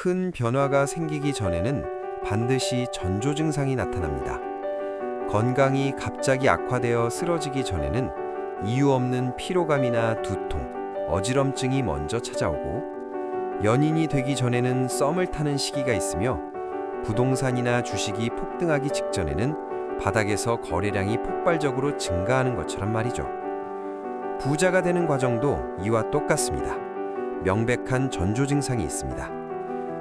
큰 변화가 생기기 전에는 반드시 전조 증상이 나타납니다. 건강이 갑자기 악화되어 쓰러지기 전에는 이유 없는 피로감이나 두통, 어지럼증이 먼저 찾아오고, 연인이 되기 전에는 썸을 타는 시기가 있으며, 부동산이나 주식이 폭등하기 직전에는 바닥에서 거래량이 폭발적으로 증가하는 것처럼 말이죠. 부자가 되는 과정도 이와 똑같습니다. 명백한 전조 증상이 있습니다.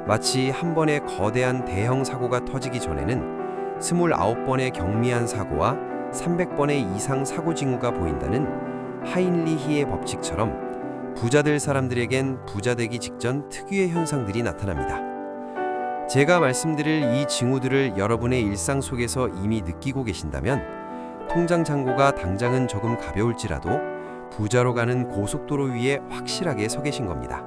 마치 한 번의 거대한 대형 사고가 터지기 전에는 29번의 경미한 사고와 300번의 이상 사고 징후가 보인다는 하인리히의 법칙처럼 부자들 사람들에겐 부자 되기 직전 특유의 현상들이 나타납니다. 제가 말씀드릴 이 징후들을 여러분의 일상 속에서 이미 느끼고 계신다면 통장 잔고가 당장은 조금 가벼울지라도 부자로 가는 고속도로 위에 확실하게 서 계신 겁니다.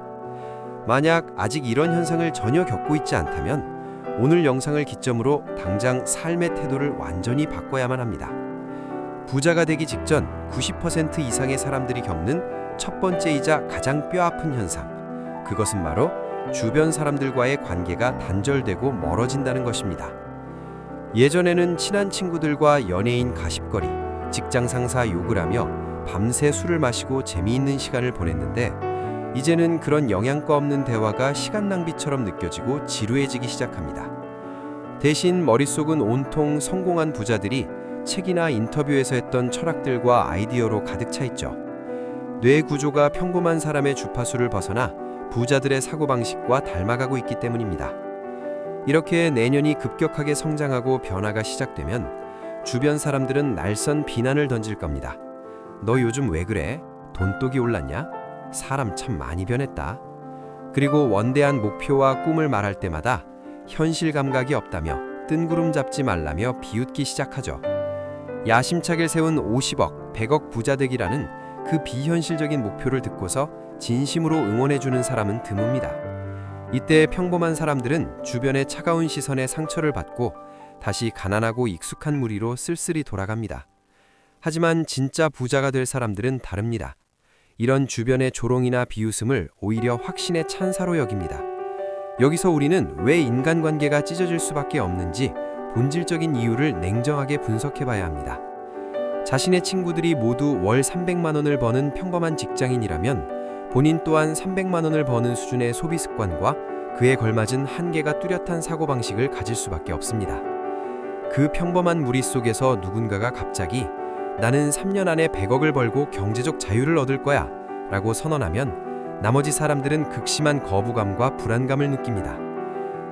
만약 아직 이런 현상을 전혀 겪고 있지 않다면 오늘 영상을 기점으로 당장 삶의 태도를 완전히 바꿔야만 합니다. 부자가 되기 직전 90% 이상의 사람들이 겪는 첫 번째이자 가장 뼈아픈 현상, 그것은 바로 주변 사람들과의 관계가 단절되고 멀어진다는 것입니다. 예전에는 친한 친구들과 연예인 가십거리, 직장 상사 욕을 하며 밤새 술을 마시고 재미있는 시간을 보냈는데, 이제는 그런 영양가 없는 대화가 시간 낭비처럼 느껴지고 지루해지기 시작합니다. 대신 머릿속은 온통 성공한 부자들이 책이나 인터뷰에서 했던 철학들과 아이디어로 가득 차 있죠. 뇌 구조가 평범한 사람의 주파수를 벗어나 부자들의 사고방식과 닮아가고 있기 때문입니다. 이렇게 내년이 급격하게 성장하고 변화가 시작되면 주변 사람들은 날선 비난을 던질 겁니다. 너 요즘 왜 그래? 돈독이 올랐냐? 사람 참 많이 변했다. 그리고 원대한 목표와 꿈을 말할 때마다 현실 감각이 없다며 뜬구름 잡지 말라며 비웃기 시작하죠. 야심차게 세운 50억, 100억 부자 되기라는 그 비현실적인 목표를 듣고서 진심으로 응원해주는 사람은 드뭅니다. 이때 평범한 사람들은 주변의 차가운 시선에 상처를 받고 다시 가난하고 익숙한 무리로 쓸쓸히 돌아갑니다. 하지만 진짜 부자가 될 사람들은 다릅니다. 이런 주변의 조롱이나 비웃음을 오히려 확신의 찬사로 여깁니다. 여기서 우리는 왜 인간관계가 찢어질 수밖에 없는지 본질적인 이유를 냉정하게 분석해봐야 합니다. 자신의 친구들이 모두 월 300만 원을 버는 평범한 직장인이라면 본인 또한 300만 원을 버는 수준의 소비 습관과 그에 걸맞은 한계가 뚜렷한 사고방식을 가질 수밖에 없습니다. 그 평범한 무리 속에서 누군가가 갑자기 나는 3년 안에 100억을 벌고 경제적 자유를 얻을 거야 라고 선언하면 나머지 사람들은 극심한 거부감과 불안감을 느낍니다.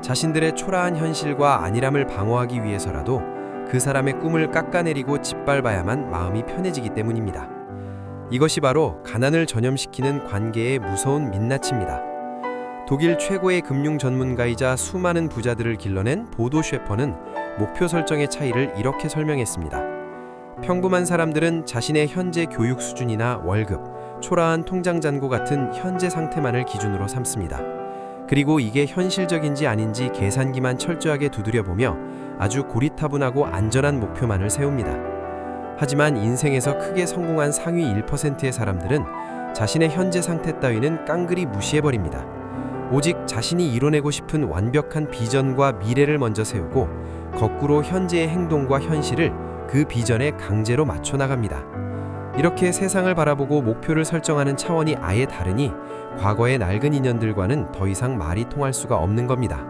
자신들의 초라한 현실과 안일함을 방어하기 위해서라도 그 사람의 꿈을 깎아내리고 짓밟아야만 마음이 편해지기 때문입니다. 이것이 바로 가난을 전염시키는 관계의 무서운 민낯입니다. 독일 최고의 금융 전문가이자 수많은 부자들을 길러낸 보도 셰퍼는 목표 설정의 차이를 이렇게 설명했습니다. 평범한 사람들은 자신의 현재 교육 수준이나 월급, 초라한 통장 잔고 같은 현재 상태만을 기준으로 삼습니다. 그리고 이게 현실적인지 아닌지 계산기만 철저하게 두드려보며 아주 고리타분하고 안전한 목표만을 세웁니다. 하지만 인생에서 크게 성공한 상위 1%의 사람들은 자신의 현재 상태 따위는 깡그리 무시해버립니다. 오직 자신이 이뤄내고 싶은 완벽한 비전과 미래를 먼저 세우고 거꾸로 현재의 행동과 현실을 그 비전에 강제로 맞춰 나갑니다. 이렇게 세상을 바라보고 목표를 설정하는 차원이 아예 다르니 과거의 낡은 인연들과는 더 이상 말이 통할 수가 없는 겁니다.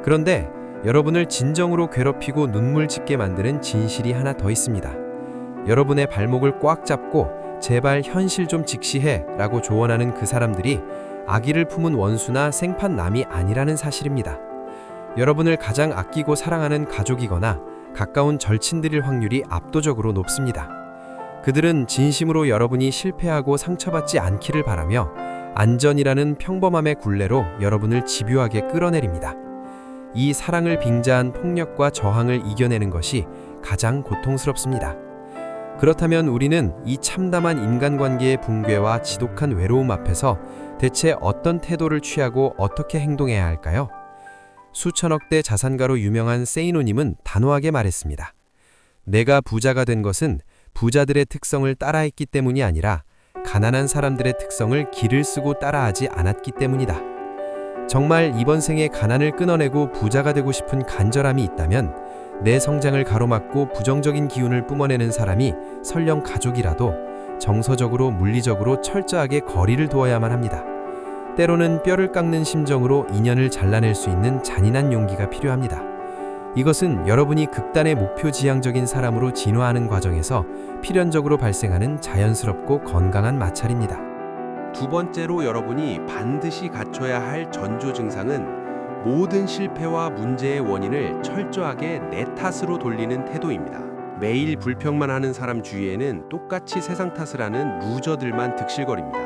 그런데 여러분을 진정으로 괴롭히고 눈물 짓게 만드는 진실이 하나 더 있습니다. 여러분의 발목을 꽉 잡고 제발 현실 좀 직시해 라고 조언하는 그 사람들이 악의를 품은 원수나 생판남이 아니라는 사실입니다. 여러분을 가장 아끼고 사랑하는 가족이거나 가까운 절친들일 확률이 압도적으로 높습니다. 그들은 진심으로 여러분이 실패하고 상처받지 않기를 바라며 안전이라는 평범함의 굴레로 여러분을 집요하게 끌어내립니다. 이 사랑을 빙자한 폭력과 저항을 이겨내는 것이 가장 고통스럽습니다. 그렇다면 우리는 이 참담한 인간관계의 붕괴와 지독한 외로움 앞에서 대체 어떤 태도를 취하고 어떻게 행동해야 할까요? 수천억대 자산가로 유명한 세이노님은 단호하게 말했습니다. 내가 부자가 된 것은 부자들의 특성을 따라했기 때문이 아니라 가난한 사람들의 특성을 기를 쓰고 따라하지 않았기 때문이다. 정말 이번 생에 가난을 끊어내고 부자가 되고 싶은 간절함이 있다면 내 성장을 가로막고 부정적인 기운을 뿜어내는 사람이 설령 가족이라도 정서적으로 물리적으로 철저하게 거리를 두어야만 합니다. 때로는 뼈를 깎는 심정으로 인연을 잘라낼 수 있는 잔인한 용기가 필요합니다. 이것은 여러분이 극단의 목표 지향적인 사람으로 진화하는 과정에서 필연적으로 발생하는 자연스럽고 건강한 마찰입니다. 두 번째로 여러분이 반드시 갖춰야 할 전조 증상은 모든 실패와 문제의 원인을 철저하게 내 탓으로 돌리는 태도입니다. 매일 불평만 하는 사람 주위에는 똑같이 세상 탓을 하는 루저들만 득실거립니다.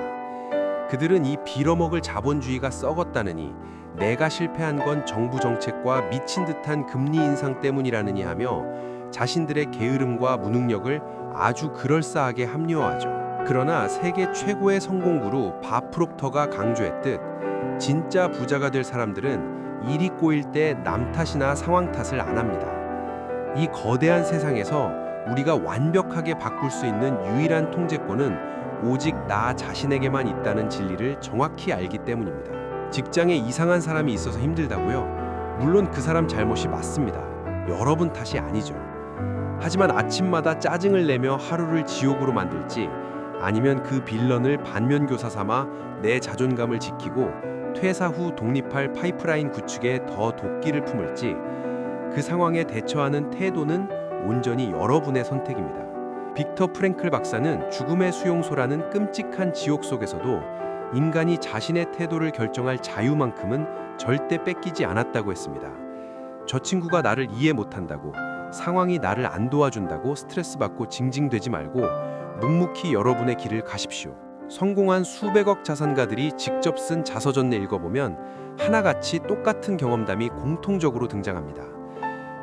그들은 이 빌어먹을 자본주의가 썩었다느니, 내가 실패한 건 정부 정책과 미친 듯한 금리 인상 때문이라느니 하며 자신들의 게으름과 무능력을 아주 그럴싸하게 합리화하죠. 그러나 세계 최고의 성공 그루 밥 프록터가 강조했듯 진짜 부자가 될 사람들은 일이 꼬일 때 남 탓이나 상황 탓을 안 합니다. 이 거대한 세상에서 우리가 완벽하게 바꿀 수 있는 유일한 통제권은 오직 나 자신에게만 있다는 진리를 정확히 알기 때문입니다. 직장에 이상한 사람이 있어서 힘들다고요? 물론 그 사람 잘못이 맞습니다. 여러분 탓이 아니죠. 하지만 아침마다 짜증을 내며 하루를 지옥으로 만들지, 아니면 그 빌런을 반면교사 삼아 내 자존감을 지키고 퇴사 후 독립할 파이프라인 구축에 더 도끼를 품을지, 그 상황에 대처하는 태도는 온전히 여러분의 선택입니다. 빅터 프랭클 박사는 죽음의 수용소라는 끔찍한 지옥 속에서도 인간이 자신의 태도를 결정할 자유만큼은 절대 뺏기지 않았다고 했습니다. 저 친구가 나를 이해 못한다고, 상황이 나를 안 도와준다고 스트레스 받고 징징대지 말고 묵묵히 여러분의 길을 가십시오. 성공한 수백억 자산가들이 직접 쓴 자서전을 읽어보면 하나같이 똑같은 경험담이 공통적으로 등장합니다.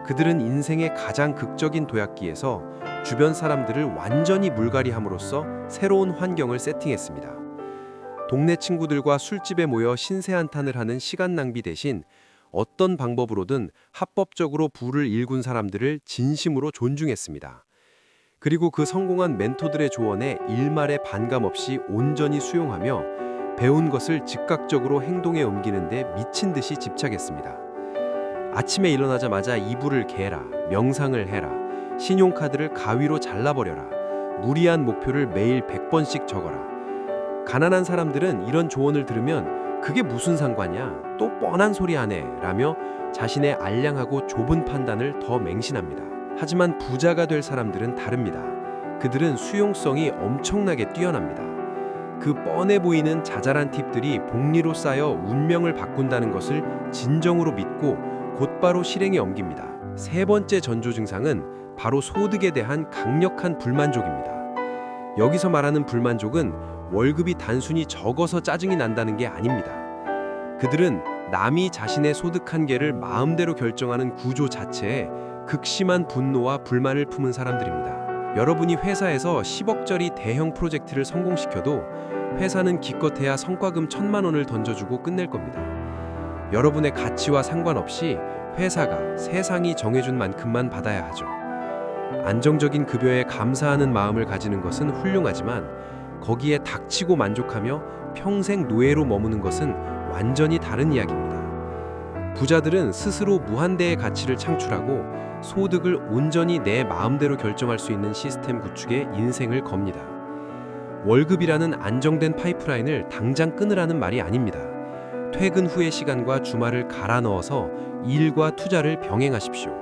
그들은 인생의 가장 극적인 도약기에서 주변 사람들을 완전히 물갈이함으로써 새로운 환경을 세팅했습니다. 동네 친구들과 술집에 모여 신세 한탄을 하는 시간 낭비 대신 어떤 방법으로든 합법적으로 부를 일군 사람들을 진심으로 존중했습니다. 그리고 그 성공한 멘토들의 조언에 일말의 반감 없이 온전히 수용하며 배운 것을 즉각적으로 행동에 옮기는 데 미친 듯이 집착했습니다. 아침에 일어나자마자 이불을 개라, 명상을 해라, 신용카드를 가위로 잘라버려라, 무리한 목표를 매일 100번씩 적어라. 가난한 사람들은 이런 조언을 들으면 그게 무슨 상관이야? 또 뻔한 소리 하네 라며 자신의 알량하고 좁은 판단을 더 맹신합니다. 하지만 부자가 될 사람들은 다릅니다. 그들은 수용성이 엄청나게 뛰어납니다. 그 뻔해 보이는 자잘한 팁들이 복리로 쌓여 운명을 바꾼다는 것을 진정으로 믿고 곧바로 실행에 옮깁니다. 세 번째 전조 증상은 바로 소득에 대한 강력한 불만족입니다. 여기서 말하는 불만족은 월급이 단순히 적어서 짜증이 난다는 게 아닙니다. 그들은 남이 자신의 소득 한계를 마음대로 결정하는 구조 자체에 극심한 분노와 불만을 품은 사람들입니다. 여러분이 회사에서 10억짜리 대형 프로젝트를 성공시켜도 회사는 기껏해야 성과금 1,000만 원을 던져주고 끝낼 겁니다. 여러분의 가치와 상관없이 회사가 세상이 정해준 만큼만 받아야 하죠. 안정적인 급여에 감사하는 마음을 가지는 것은 훌륭하지만 거기에 닥치고 만족하며 평생 노예로 머무는 것은 완전히 다른 이야기입니다. 부자들은 스스로 무한대의 가치를 창출하고 소득을 온전히 내 마음대로 결정할 수 있는 시스템 구축에 인생을 겁니다. 월급이라는 안정된 파이프라인을 당장 끊으라는 말이 아닙니다. 퇴근 후의 시간과 주말을 갈아 넣어서 일과 투자를 병행하십시오.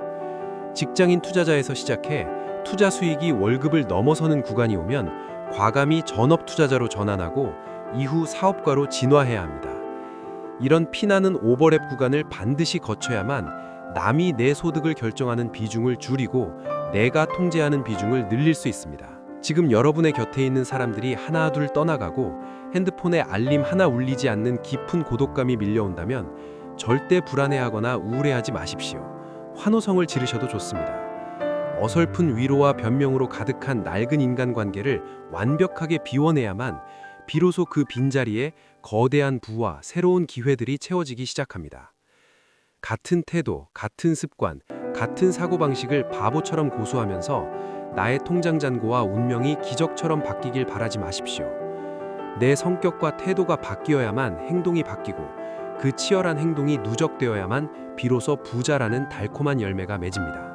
직장인 투자자에서 시작해 투자 수익이 월급을 넘어서는 구간이 오면 과감히 전업 투자자로 전환하고 이후 사업가로 진화해야 합니다. 이런 피나는 오버랩 구간을 반드시 거쳐야만 남이 내 소득을 결정하는 비중을 줄이고 내가 통제하는 비중을 늘릴 수 있습니다. 지금 여러분의 곁에 있는 사람들이 하나둘 떠나가고 핸드폰에 알림 하나 울리지 않는 깊은 고독감이 밀려온다면 절대 불안해하거나 우울해하지 마십시오. 환호성을 지르셔도 좋습니다. 어설픈 위로와 변명으로 가득한 낡은 인간관계를 완벽하게 비워내야만 비로소 그 빈자리에 거대한 부와 새로운 기회들이 채워지기 시작합니다. 같은 태도, 같은 습관, 같은 사고방식을 바보처럼 고수하면서 나의 통장 잔고와 운명이 기적처럼 바뀌길 바라지 마십시오. 내 성격과 태도가 바뀌어야만 행동이 바뀌고 그 치열한 행동이 누적되어야만 비로소 부자라는 달콤한 열매가 맺습니다.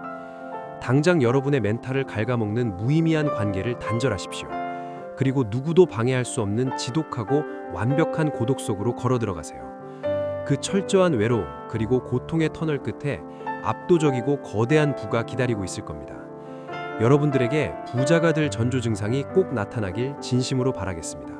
당장 여러분의 멘탈을 갉아먹는 무의미한 관계를 단절하십시오. 그리고 누구도 방해할 수 없는 지독하고 완벽한 고독 속으로 걸어 들어가세요. 그 철저한 외로움 그리고 고통의 터널 끝에 압도적이고 거대한 부가 기다리고 있을 겁니다. 여러분들에게 부자가 될 전조 증상이 꼭 나타나길 진심으로 바라겠습니다.